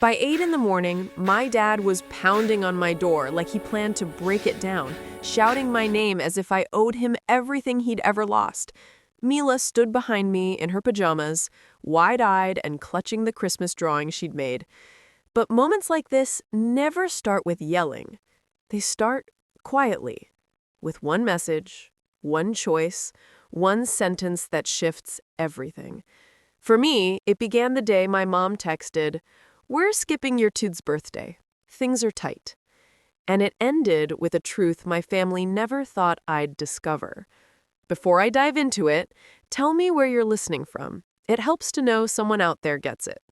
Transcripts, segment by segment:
By 8 in the morning, my dad was pounding on my door like he planned to break it down, shouting my name as if I owed him everything he'd ever lost. Mila stood behind me in her pajamas, wide-eyed and clutching the Christmas drawing she'd made. But moments like this never start with yelling. They start quietly, with one message, one choice, one sentence that shifts everything. For me, it began the day my mom texted, "We're skipping your kid's birthday. Things are tight." And it ended with a truth my family never thought I'd discover. Before I dive into it, tell me where you're listening from. It helps to know someone out there gets it.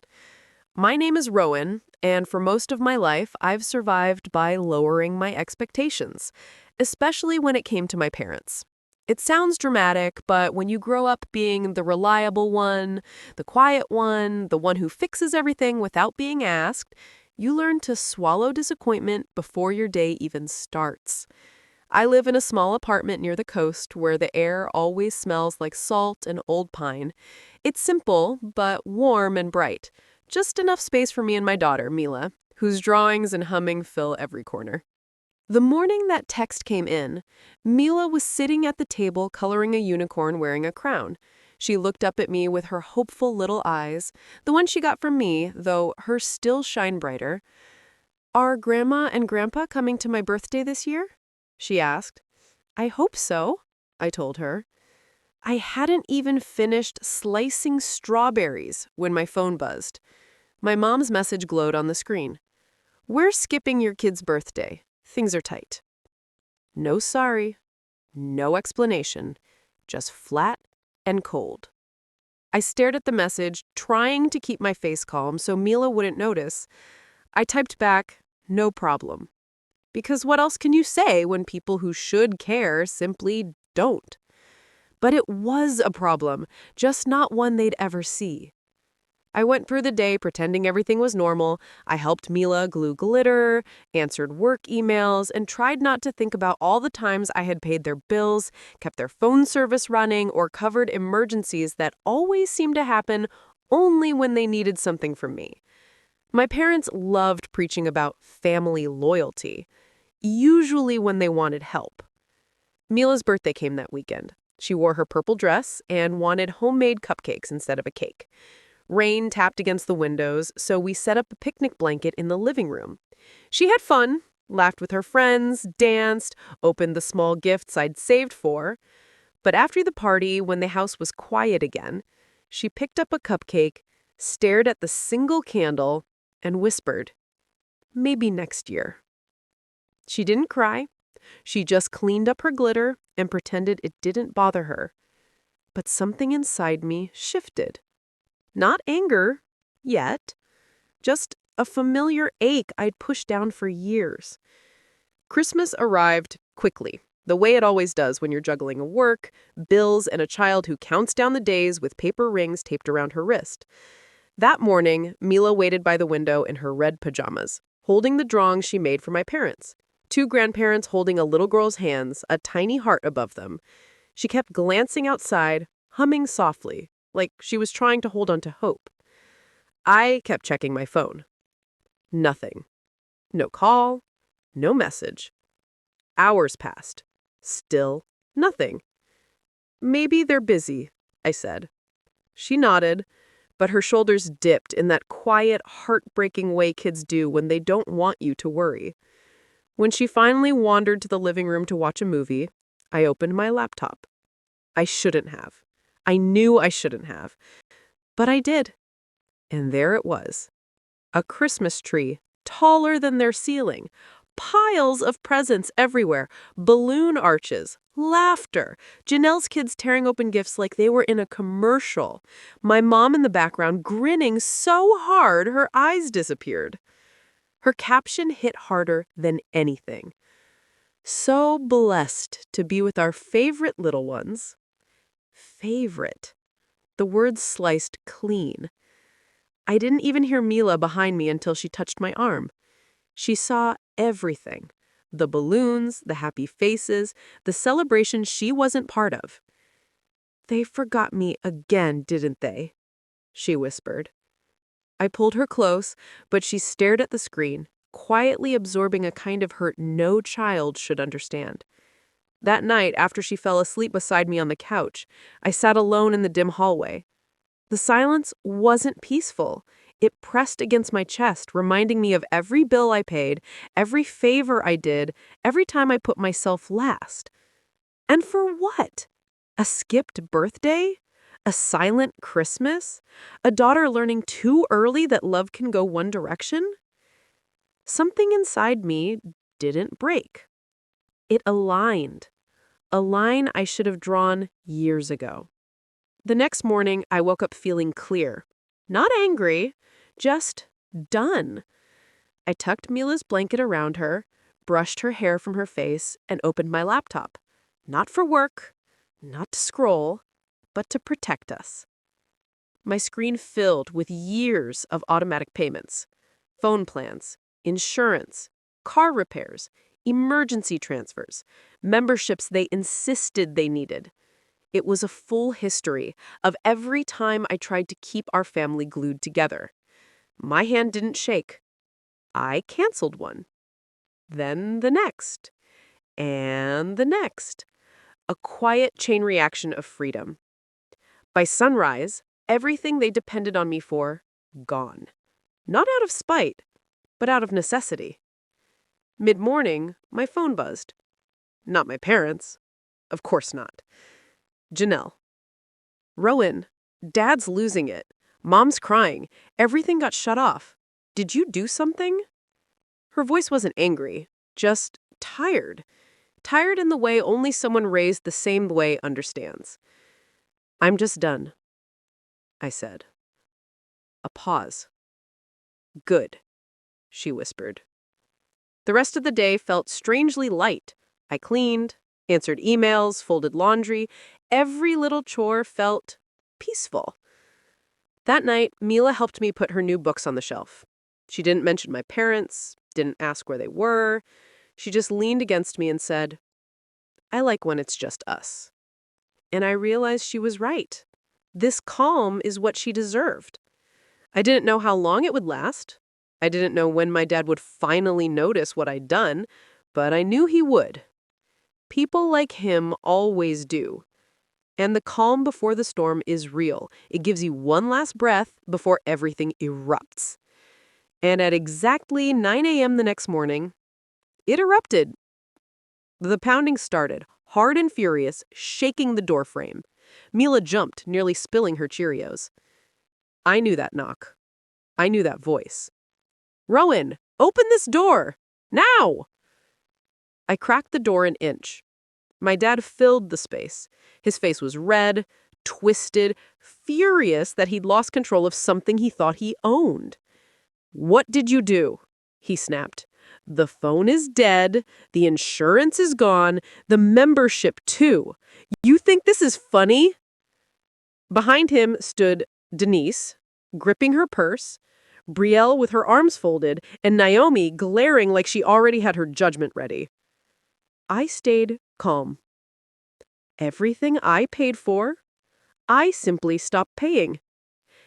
My name is Rowan, and for most of my life, I've survived by lowering my expectations, especially when it came to my parents. It sounds dramatic, but when you grow up being the reliable one, the quiet one, the one who fixes everything without being asked, you learn to swallow disappointment before your day even starts. I live in a small apartment near the coast where the air always smells like salt and old pine. It's simple, but warm and bright. Just enough space for me and my daughter, Mila, whose drawings and humming fill every corner. The morning that text came in, Mila was sitting at the table coloring a unicorn wearing a crown. She looked up at me with her hopeful little eyes, the one she got from me, though hers still shine brighter. "Are Grandma and Grandpa coming to my birthday this year?" she asked. "I hope so," I told her. I hadn't even finished slicing strawberries when my phone buzzed. My mom's message glowed on the screen. "We're skipping your kid's birthday. Things are tight." No sorry, no explanation, just flat and cold. I stared at the message, trying to keep my face calm so Mila wouldn't notice. I typed back, "No problem." Because what else can you say when people who should care simply don't? But it was a problem, just not one they'd ever see. I went through the day pretending everything was normal. I helped Mila glue glitter, answered work emails, and tried not to think about all the times I had paid their bills, kept their phone service running, or covered emergencies that always seemed to happen only when they needed something from me. My parents loved preaching about family loyalty, usually when they wanted help. Mila's birthday came that weekend. She wore her purple dress and wanted homemade cupcakes instead of a cake. Rain tapped against the windows, so we set up a picnic blanket in the living room. She had fun, laughed with her friends, danced, opened the small gifts I'd saved for. But after the party, when the house was quiet again, she picked up a cupcake, stared at the single candle, and whispered, "Maybe next year." She didn't cry. She just cleaned up her glitter and pretended it didn't bother her. But something inside me shifted. Not anger, yet. Just a familiar ache I'd pushed down for years. Christmas arrived quickly, the way it always does when you're juggling work, bills, and a child who counts down the days with paper rings taped around her wrist. That morning, Mila waited by the window in her red pajamas, holding the drawing she made for my parents. Two grandparents holding a little girl's hands, a tiny heart above them. She kept glancing outside, humming softly, like she was trying to hold on to hope. I kept checking my phone. Nothing. No call, no message. Hours passed. Still nothing. "Maybe they're busy," I said. She nodded, but her shoulders dipped in that quiet, heartbreaking way kids do when they don't want you to worry. When she finally wandered to the living room to watch a movie, I opened my laptop. I shouldn't have. I knew I shouldn't have. But I did. And there it was. A Christmas tree, taller than their ceiling. Piles of presents everywhere. Balloon arches. Laughter. Janelle's kids tearing open gifts like they were in a commercial. My mom in the background grinning so hard her eyes disappeared. Her caption hit harder than anything. "So blessed to be with our favorite little ones." Favorite. The words sliced clean. I didn't even hear Mila behind me until she touched my arm. She saw everything. The balloons, the happy faces, the celebration she wasn't part of. "They forgot me again, didn't they?" she whispered. I pulled her close, but she stared at the screen, quietly absorbing a kind of hurt no child should understand. That night, after she fell asleep beside me on the couch, I sat alone in the dim hallway. The silence wasn't peaceful. It pressed against my chest, reminding me of every bill I paid, every favor I did, every time I put myself last. And for what? A skipped birthday? A silent Christmas? A daughter learning too early that love can go one direction? Something inside me didn't break. It aligned. A line I should have drawn years ago. The next morning, I woke up feeling clear. Not angry, just done. I tucked Mila's blanket around her, brushed her hair from her face, and opened my laptop. Not for work, not to scroll, but to protect us. My screen filled with years of automatic payments, phone plans, insurance, car repairs, emergency transfers, memberships they insisted they needed. It was a full history of every time I tried to keep our family glued together. My hand didn't shake. I canceled one. Then the next. And the next. A quiet chain reaction of freedom. By sunrise, everything they depended on me for, gone. Not out of spite, but out of necessity. Mid-morning, my phone buzzed. Not my parents. Of course not. Janelle. Rowan, Dad's losing it. Mom's crying. Everything got shut off. Did you do something? Her voice wasn't angry, just tired. Tired in the way only someone raised the same way understands. I'm just done, I said. A pause. Good, she whispered. The rest of the day felt strangely light. I cleaned, answered emails, folded laundry. Every little chore felt peaceful. That night, Mila helped me put her new books on the shelf. She didn't mention my parents, didn't ask where they were. She just leaned against me and said, I like when it's just us. And I realized she was right. This calm is what she deserved. I didn't know how long it would last. I didn't know when my dad would finally notice what I'd done, but I knew he would. People like him always do. And the calm before the storm is real. It gives you one last breath before everything erupts. And at exactly 9 a.m. the next morning, it erupted. The pounding started, hard and furious, shaking the doorframe. Mila jumped, nearly spilling her Cheerios. I knew that knock. I knew that voice. Rowan, open this door! Now! I cracked the door an inch. My dad filled the space. His face was red, twisted, furious that he'd lost control of something he thought he owned. What did you do? He snapped. The phone is dead, the insurance is gone, the membership too. You think this is funny? Behind him stood Denise, gripping her purse, Brielle with her arms folded, and Naomi glaring like she already had her judgment ready. I stayed calm. Everything I paid for, I simply stopped paying.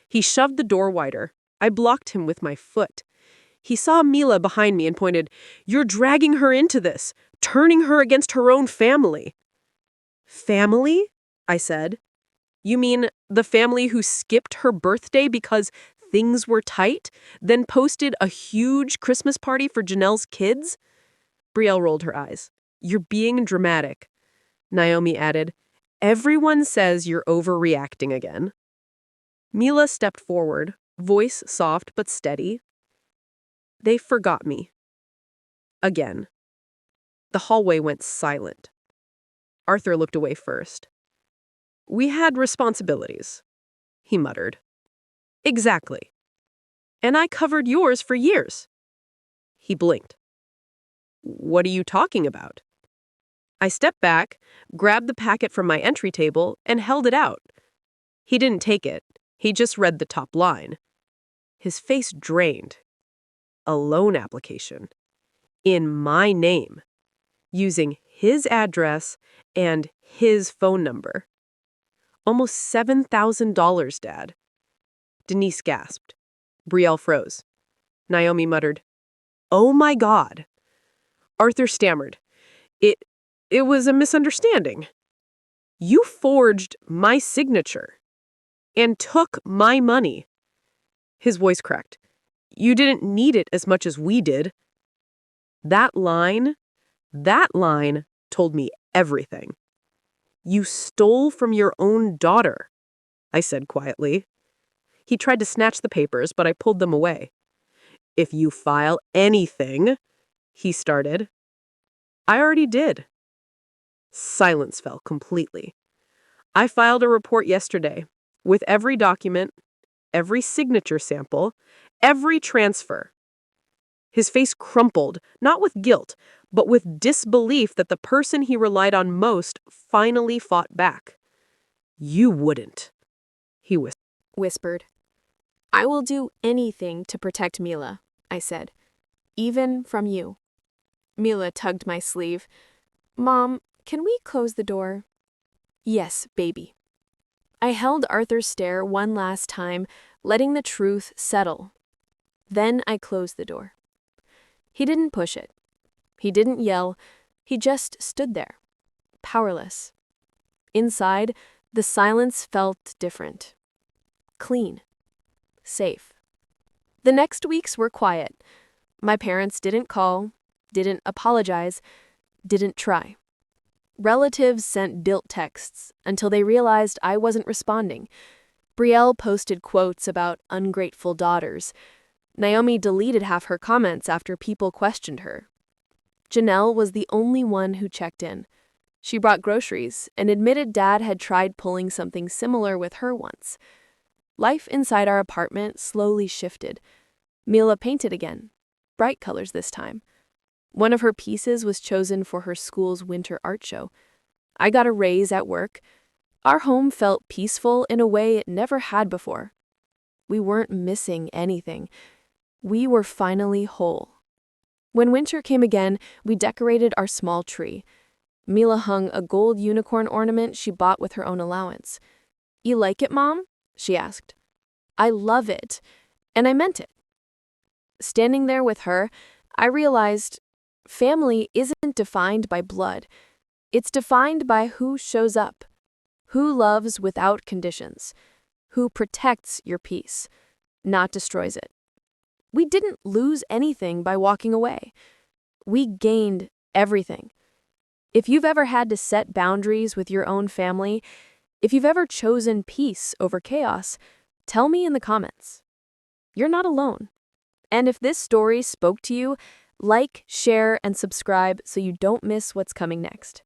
He shoved the door wider. I blocked him with my foot. He saw Mila behind me and pointed, You're dragging her into this, turning her against her own family. Family? I said. You mean the family who skipped her birthday because things were tight, then posted a huge Christmas party for Janelle's kids? Brielle rolled her eyes. You're being dramatic. Naomi added, Everyone says you're overreacting again. Mila stepped forward, voice soft but steady. They forgot me. Again. The hallway went silent. Arthur looked away first. We had responsibilities, he muttered. Exactly. And I covered yours for years. He blinked. What are you talking about? I stepped back, grabbed the packet from my entry table, and held it out. He didn't take it. He just read the top line. His face drained. A loan application. In my name. Using his address and his phone number. Almost $7,000, Dad. Denise gasped. Brielle froze. Naomi muttered, "Oh my God." Arthur stammered, It it was a misunderstanding. You forged my signature and took my money." His voice cracked. "You didn't need it as much as we did." That line, that line told me everything. "You stole from your own daughter," I said quietly. He tried to snatch the papers, but I pulled them away. "If you file anything," he started. "I already did." Silence fell completely. "I filed a report yesterday with every document, every signature sample, every transfer." His face crumpled, not with guilt, but with disbelief that the person he relied on most finally fought back. "You wouldn't," he whispered. "I will do anything to protect Mila," I said. "Even from you." Mila tugged my sleeve. "Mom, can we close the door?" "Yes, baby." I held Arthur's stare one last time, letting the truth settle. Then I closed the door. He didn't push it. He didn't yell. He just stood there, powerless. Inside, the silence felt different. Clean. Safe. The next weeks were quiet. My parents didn't call, didn't apologize, didn't try. Relatives sent guilt texts until they realized I wasn't responding. Brielle posted quotes about ungrateful daughters. Naomi deleted half her comments after people questioned her. Janelle was the only one who checked in. She brought groceries and admitted Dad had tried pulling something similar with her once. Life inside our apartment slowly shifted. Mila painted again, bright colors this time. One of her pieces was chosen for her school's winter art show. I got a raise at work. Our home felt peaceful in a way it never had before. We weren't missing anything. We were finally whole. When winter came again, we decorated our small tree. Mila hung a gold unicorn ornament she bought with her own allowance. "You like it, Mom?" she asked. "I love it." And I meant it. Standing there with her, I realized family isn't defined by blood. It's defined by who shows up, who loves without conditions, who protects your peace, not destroys it. We didn't lose anything by walking away. We gained everything. If you've ever had to set boundaries with your own family, if you've ever chosen peace over chaos, tell me in the comments. You're not alone. And if this story spoke to you, like, share, and subscribe so you don't miss what's coming next.